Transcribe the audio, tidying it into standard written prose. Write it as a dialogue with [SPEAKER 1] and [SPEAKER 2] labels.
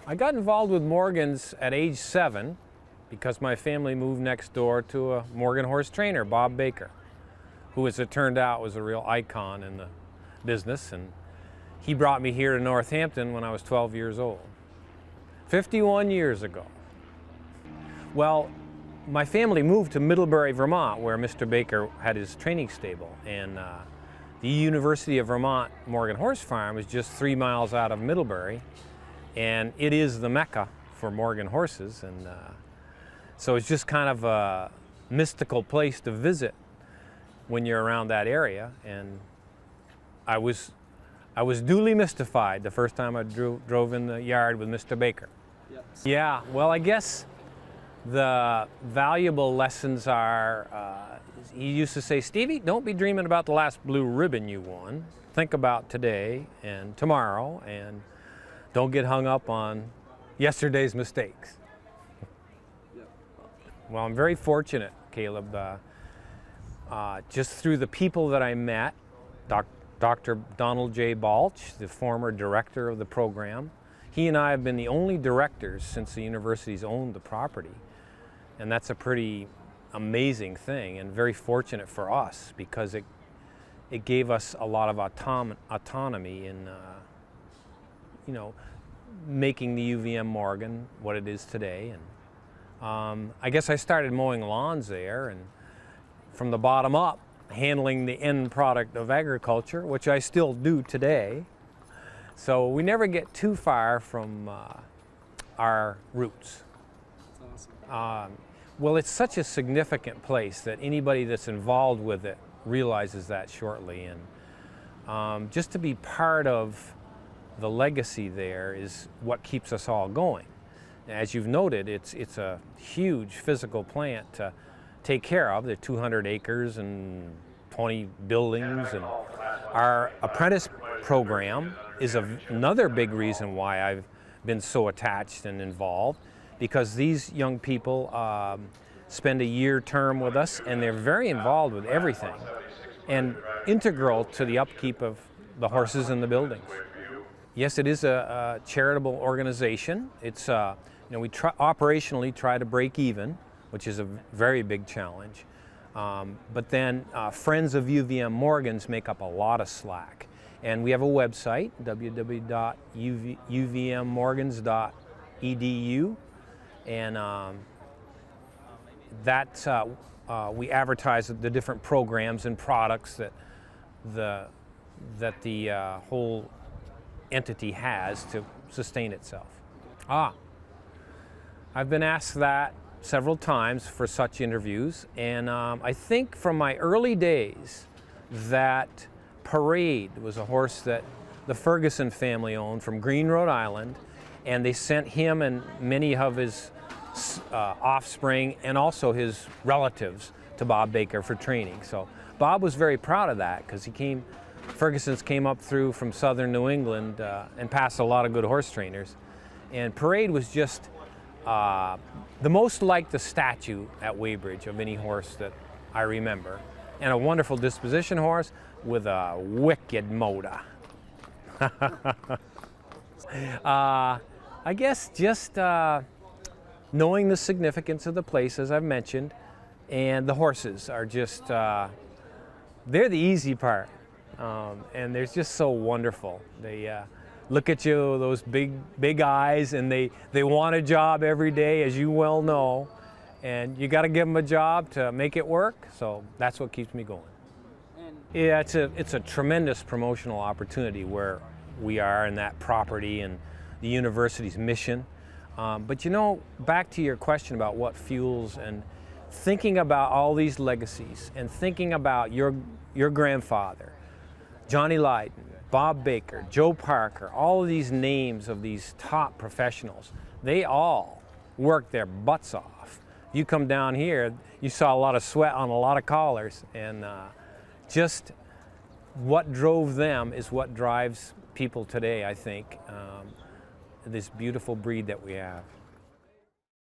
[SPEAKER 1] I got involved with Morgans at age 7 because my family moved next door to a Morgan horse trainer, Bob Baker, who, as it turned out, was a real icon in the business. And he brought me here to Northampton when I was 12 years old, 51 years ago. Well, my family moved to Middlebury, Vermont, where Mr. Baker had his training stable. And the University of Vermont Morgan Horse Farm is just 3 miles out of Middlebury. And it is the Mecca for Morgan horses, and so it's just kind of a mystical place to visit when you're around that area. And I was duly mystified the first time I drove in the yard with Mr. Baker. Yep. Yeah, well, I guess the valuable lessons are, he used to say, Stevie, don't be dreaming about the last blue ribbon you won. Think about today and tomorrow, and don't get hung up on yesterday's mistakes. Well, I'm very fortunate, Caleb, just through the people that I met. Dr. Donald J. Balch, the former director of the program, he and I have been the only directors since the university's owned the property. And that's a pretty amazing thing, and very fortunate for us, because it gave us a lot of autonomy in making the UVM Morgan what it is today. And I guess I started mowing lawns there, and from the bottom up, handling the end product of agriculture, which I still do today. So we never get too far from our roots.
[SPEAKER 2] That's awesome.
[SPEAKER 1] Well, it's such a significant place that anybody that's involved with it realizes that shortly. And just to be part of the legacy there is what keeps us all going. As you've noted, it's a huge physical plant to take care of. There are 200 acres and 20 buildings, and our apprentice program is another big reason why I've been so attached and involved, because these young people spend a year term with us, and they're very involved with everything and integral to the upkeep of the horses in the buildings. Yes, it is a charitable organization. It's we operationally try to break even, which is a very big challenge. But then Friends of UVM Morgans make up a lot of slack. And we have a website, www.uvmmorgans.edu, and we advertise the different programs and products that the whole entity has to sustain itself. I've been asked that several times for such interviews, and I think from my early days that Parade was a horse that the Ferguson family owned from Greene, Rhode Island, and they sent him and many of his offspring and also his relatives to Bob Baker for training. So Bob was very proud of that, because Ferguson's came up through from southern New England and passed a lot of good horse trainers. And Parade was just the most like the statue at Weybridge of any horse that I remember, and a wonderful disposition horse with a wicked motor. I guess just knowing the significance of the place, as I've mentioned, and the horses are just, they're the easy part, and they're just so wonderful. They look at you, those big eyes, and they want a job every day, as you well know, and you got to give them a job to make it work. So that's what keeps me going. Yeah, it's a tremendous promotional opportunity where we are in that property and the university's mission. But back to your question about what fuels, and thinking about all these legacies, and thinking about your grandfather, Johnny Lydon, Bob Baker, Joe Parker, all of these names of these top professionals, they all worked their butts off. You come down here, you saw a lot of sweat on a lot of collars, and just what drove them is what drives people today, I think, this beautiful breed that we have.